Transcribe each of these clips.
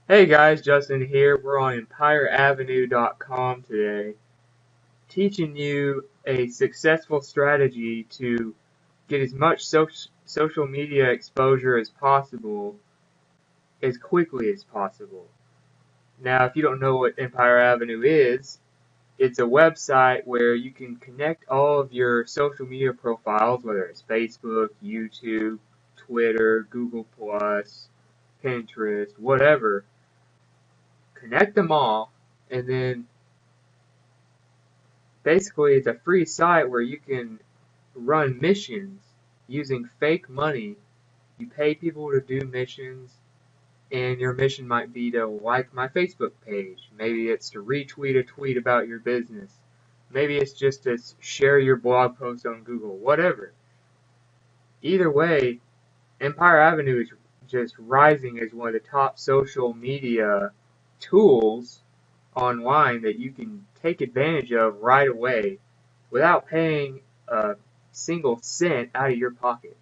Hey guys, Justin here. We're on EmpireAvenue.com today, teaching you a successful strategy to get as much social media exposure as possible, as quickly as possible. Now, if you don't know what Empire Avenue is, it's a website where you can connect all of your social media profiles, whether it's Facebook, YouTube, Twitter, Google+, Pinterest, whatever. Connect them all, and then basically it's a free site where you can run missions using fake money. You pay people to do missions, and your mission might be to like my Facebook page. Maybe it's to retweet a tweet about your business. Maybe it's just to share your blog post on Google, whatever. Either way, Empire Avenue is just rising as one of the top social media tools online that you can take advantage of right away without paying a single cent out of your pocket.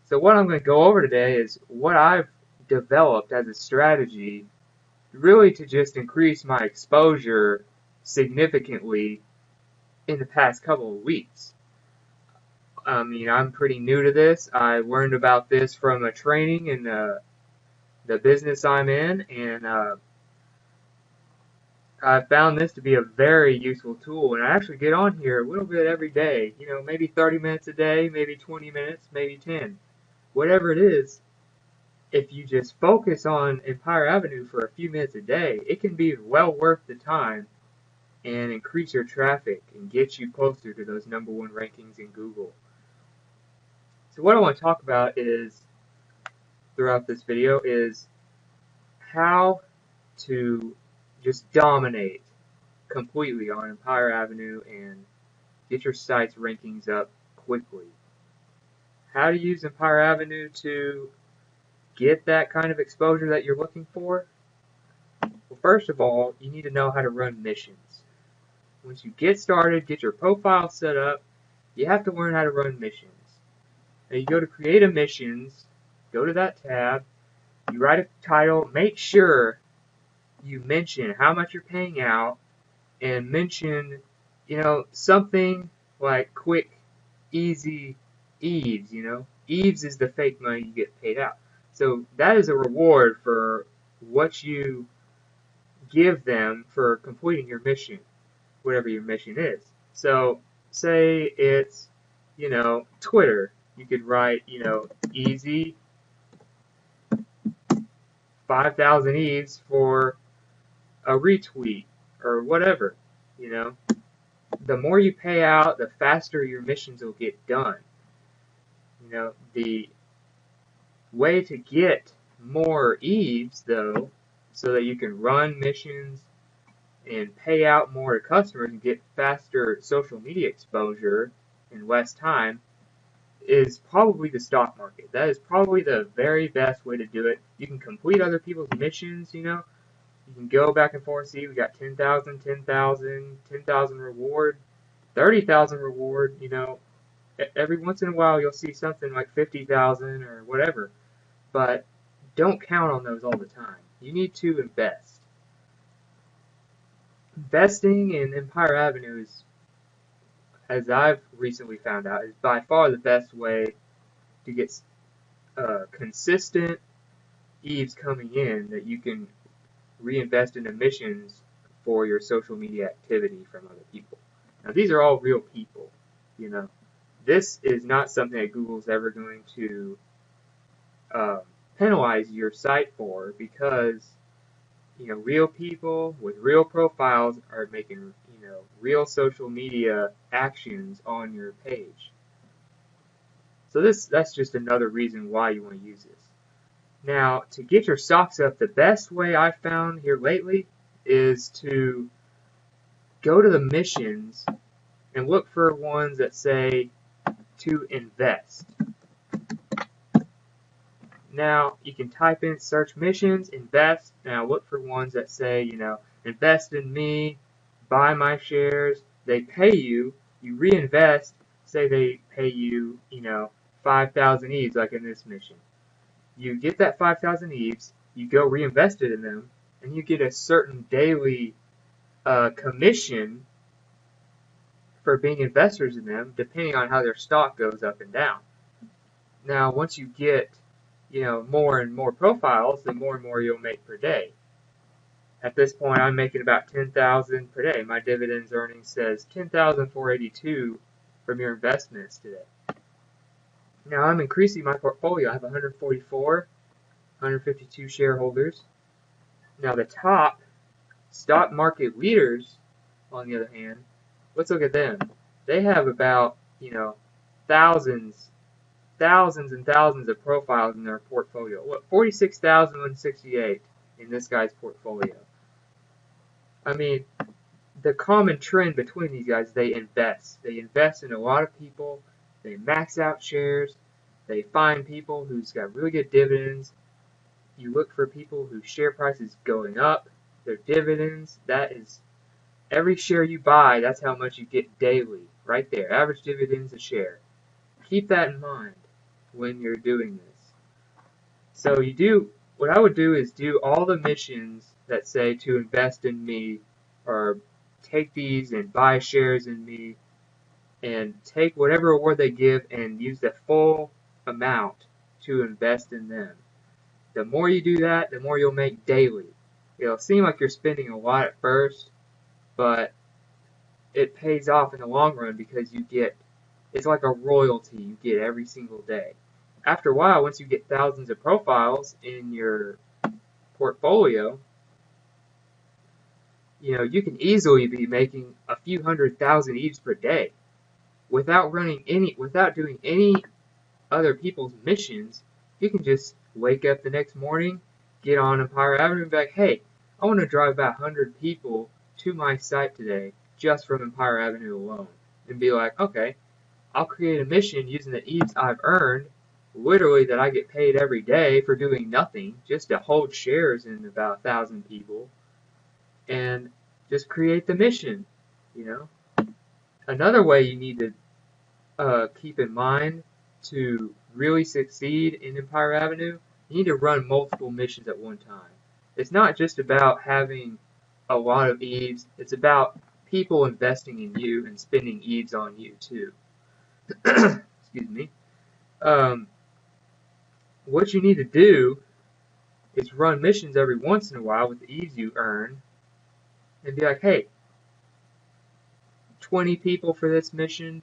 So what I'm going to go over today is what I've developed as a strategy really to just increase my exposure significantly in the past couple of weeks. I mean, I'm pretty new to this. I learned about this from a training in the business I'm in, and I found this to be a very useful tool, and I actually get on here a little bit every day. You know, maybe 30 minutes a day, maybe 20 minutes, maybe 10. Whatever it is, if you just focus on Empire Avenue for a few minutes a day, it can be well worth the time and increase your traffic and get you closer to those #1 rankings in Google. So what I want to talk about is, throughout this video, is how to just dominate completely on Empire Avenue and get your site's rankings up quickly. How to use Empire Avenue to get that kind of exposure that you're looking for? Well, first of all, you need to know how to run missions. Once you get started, get your profile set up, you have to learn how to run missions. Now you go to Create a Missions, go to that tab, you write a title, make sure you mention how much you're paying out, and mention, something like quick, easy Eves, Eves is the fake money you get paid out. So that is a reward for what you give them for completing your mission, whatever your mission is. So say it's, Twitter. You could write, easy 5,000 Eves for a retweet or whatever, you know. The more you pay out, the faster your missions will get done. The way to get more Eves, though, so that you can run missions and pay out more to customers and get faster social media exposure in less time, is probably the stock market. That is probably the very best way to do it. You can complete other people's missions, You can go back and forth, see, we got 10,000, 10,000, 10,000 reward, 30,000 reward, Every once in a while you'll see something like 50,000 or whatever, but don't count on those all the time. You need to invest. Investing in Empire Avenue is, as I've recently found out, is by far the best way to get consistent Eves coming in that you can reinvest in emissions for your social media activity from other people. Now, these are all real people, This is not something that Google's ever going to penalize your site for, because real people with real profiles are making real social media actions on your page. So that's just another reason why you want to use this. Now, to get your stocks up, the best way I've found here lately is to go to the missions and look for ones that say to invest. Now, you can type in search missions, invest. Now, look for ones that say, invest in me, buy my shares. They pay you, you reinvest. Say they pay you, 5,000 Eves, like in this mission. You get that 5,000 Eves, you go reinvest it in them, and you get a certain daily commission for being investors in them, depending on how their stock goes up and down. Now, once you get, more and more profiles, the more and more you'll make per day. At this point, I'm making about 10,000 per day. My dividends earnings says 10,482 from your investments today. Now I'm increasing my portfolio. I have 144, 152 shareholders. Now the top stock market leaders, on the other hand, let's look at them. They have about, thousands and thousands of profiles in their portfolio. What, 46,168 in this guy's portfolio. I mean, the common trend between these guys, they invest. They invest in a lot of people. They max out shares. They find people who's got really good dividends. You look for people whose share price is going up. Their dividends, that is, every share you buy, that's how much you get daily. Right there, average dividends a share. Keep that in mind when you're doing this. So what I would do is do all the missions that say to invest in me, or take these and buy shares in me, and take whatever reward they give and use the full amount to invest in them. The more you do that, the more you'll make daily. It'll seem like you're spending a lot at first, but it pays off in the long run because it's like a royalty you get every single day. After a while, once you get thousands of profiles in your portfolio, you can easily be making a few 100,000 EVs per day without doing any other people's missions. You can just wake up the next morning, get on Empire Avenue and be like, hey, I want to drive about 100 people to my site today just from Empire Avenue alone. And be like, okay, I'll create a mission using the EVs I've earned, literally that I get paid every day for doing nothing, just to hold shares in about 1,000 people, and just create the mission, Another way you need to keep in mind to really succeed in Empire Avenue, you need to run multiple missions at one time. It's not just about having a lot of EVs, it's about people investing in you and spending EVs on you too. Excuse me. What you need to do is run missions every once in a while with the EVs you earn and be like, hey, 20 people for this mission,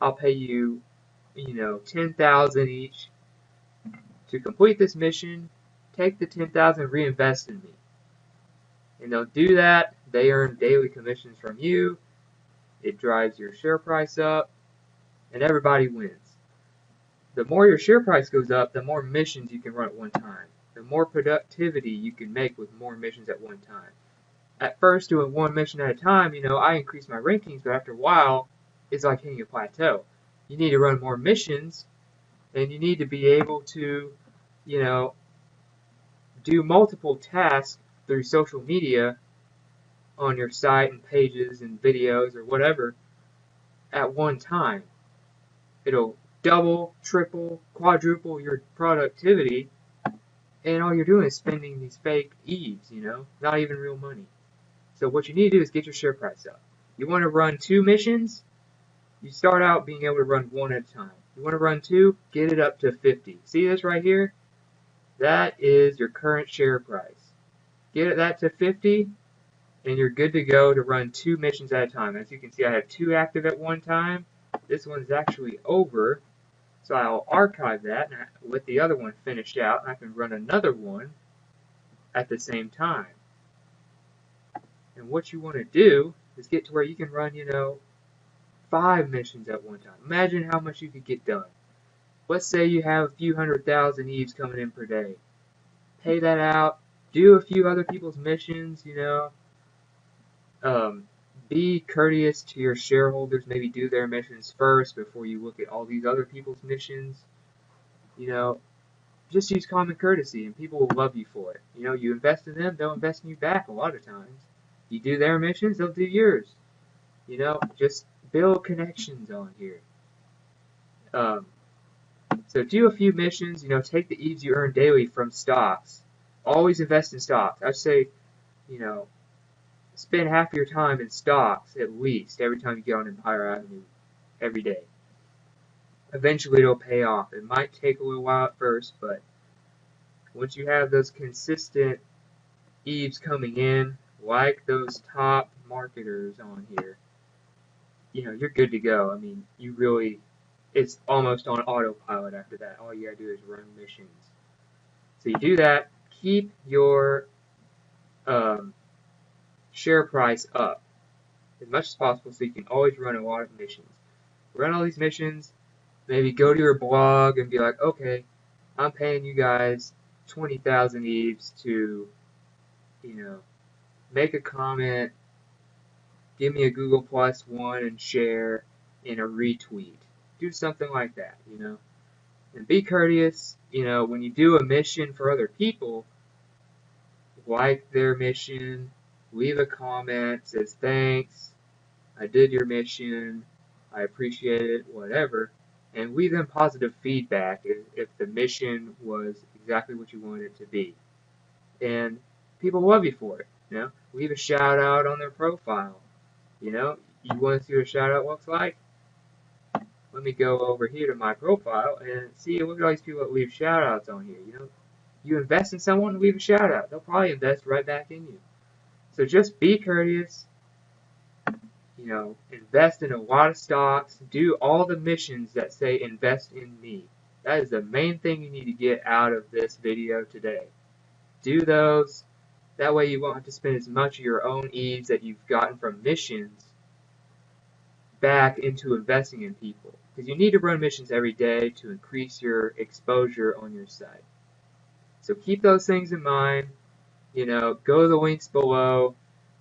I'll pay you, 10,000 each. To complete this mission, take the 10,000, reinvest in me. And they'll do that. They earn daily commissions from you. It drives your share price up, and everybody wins. The more your share price goes up, the more missions you can run at one time. The more productivity you can make with more missions at one time. At first, doing one mission at a time, I increase my rankings, but after a while, it's like hitting a plateau. You need to run more missions, and you need to be able to, do multiple tasks through social media on your site and pages and videos or whatever at one time. It'll double, triple, quadruple your productivity, and all you're doing is spending these fake EVs, not even real money. So what you need to do is get your share price up. You want to run 2 missions, you start out being able to run 1 at a time. You want to run 2, get it up to 50. See this right here? That is your current share price. Get that to 50, and you're good to go to run 2 missions at a time. As you can see, I have 2 active at one time. This one's actually over, so I'll archive that and with the other one finished out, and I can run another one at the same time. And what you want to do is get to where you can run, 5 missions at one time. Imagine how much you could get done. Let's say you have a few 100,000 EVs coming in per day. Pay that out. Do a few other people's missions, Be courteous to your shareholders. Maybe do their missions first before you look at all these other people's missions. Just use common courtesy and people will love you for it. You invest in them, they'll invest in you back a lot of times. You do their missions, they'll do yours. Just build connections on here. So do a few missions, take the EVs you earn daily from stocks. always invest in stocks. I'd say, you know, spend half your time in stocks at least every time you get on Empire Avenue every day. Eventually it'll pay off. It might take a little while at first, but once you have those consistent eaves coming in, like those top marketers on here, you're good to go. I mean, it's almost on autopilot after that. All you gotta do is run missions. So you do that, keep your share price up as much as possible so you can always run a lot of missions. Run all these missions, maybe go to your blog and be like, okay, I'm paying you guys 20,000 eaves to, make a comment, give me a Google Plus one and share, and a retweet. Do something like that, And be courteous, when you do a mission for other people, like their mission, leave a comment, says thanks, I did your mission, I appreciate it, whatever, and leave them positive feedback if the mission was exactly what you wanted it to be. And people love you for it, Leave a shout out on their profile, You want to see what a shout out looks like? Let me go over here to my profile and see, look at all these people that leave shout outs on here, You invest in someone, leave a shout out. They'll probably invest right back in you. So just be courteous, invest in a lot of stocks, do all the missions that say invest in me. That is the main thing you need to get out of this video today. Do those. That way you won't have to spend as much of your own eaves that you've gotten from missions back into investing in people. Because you need to run missions every day to increase your exposure on your site. So keep those things in mind. Go to the links below.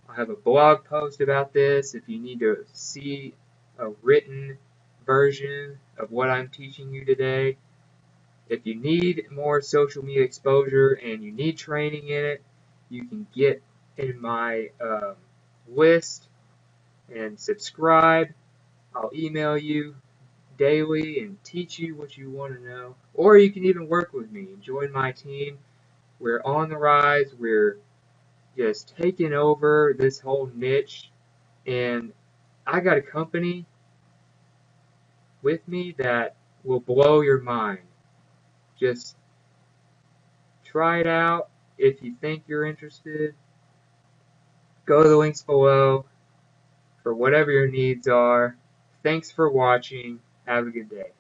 I'll have a blog post about this if you need to see a written version of what I'm teaching you today. If you need more social media exposure and you need training in it, you can get in my list and subscribe. I'll email you daily and teach you what you want to know. Or you can even work with me and join my team. We're on the rise. We're just taking over this whole niche. And I got a company with me that will blow your mind. Just try it out. If you think you're interested, go to the links below for whatever your needs are. Thanks for watching. Have a good day.